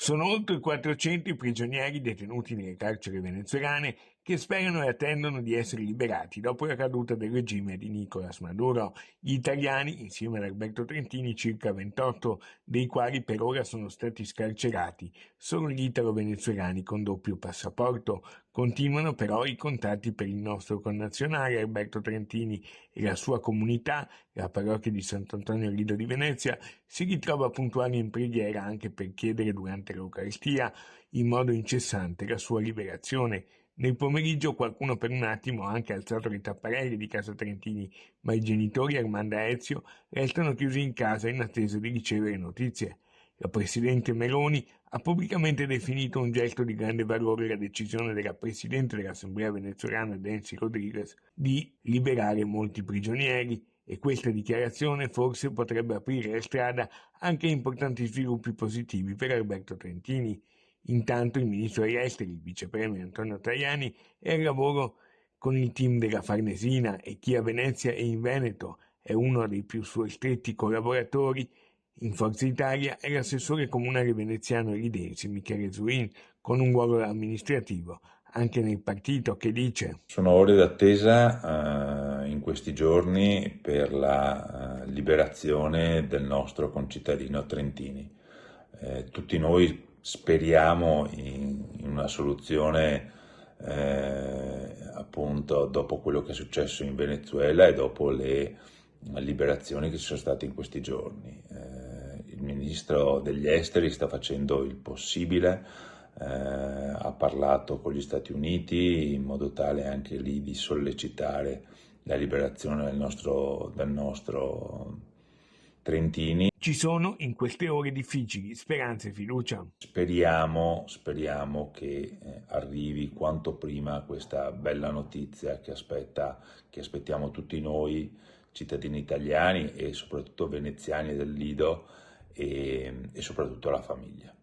Sono oltre 400 i prigionieri detenuti nelle carceri venezuelane che sperano e attendono di essere liberati dopo la caduta del regime di Nicolás Maduro. Gli italiani, insieme ad Alberto Trentini, circa 28, dei quali per ora sono stati scarcerati. Solo gli italo-venezuelani con doppio passaporto. Continuano però i contatti per il nostro connazionale Alberto Trentini e la sua comunità, la parrocchia di Sant'Antonio Lido di Venezia, si ritrova puntuale in preghiera anche per chiedere durante l'Eucaristia in modo incessante la sua liberazione. Nel pomeriggio qualcuno per un attimo ha anche alzato le tapparelle di casa Trentini, ma i genitori Armanda e Ezio restano chiusi in casa in attesa di ricevere notizie. La presidente Meloni ha pubblicamente definito un gesto di grande valore la decisione della presidente dell'Assemblea venezuelana Delcy Rodriguez di liberare molti prigionieri e questa dichiarazione forse potrebbe aprire la strada anche a importanti sviluppi positivi per Alberto Trentini. Intanto il ministro degli esteri, il vice premier Antonio Tajani, è al lavoro con il team della Farnesina e chi a Venezia e in Veneto è uno dei più suoi stretti collaboratori. In Forza Italia è l'assessore comunale veneziano Ridensi, Michele Zuin, con un ruolo amministrativo anche nel partito, che dice: Sono ore d'attesa in questi giorni per la liberazione del nostro concittadino Trentini. Tutti noi speriamo in una soluzione appunto dopo quello che è successo in Venezuela e dopo le liberazioni che ci sono state in questi giorni. Il ministro degli esteri sta facendo il possibile, ha parlato con gli Stati Uniti in modo tale anche lì di sollecitare la liberazione del nostro Trentini. Ci sono in queste ore difficili speranze e fiducia. Speriamo che arrivi quanto prima questa bella notizia che aspettiamo tutti noi, cittadini italiani e soprattutto veneziani del Lido e soprattutto la famiglia.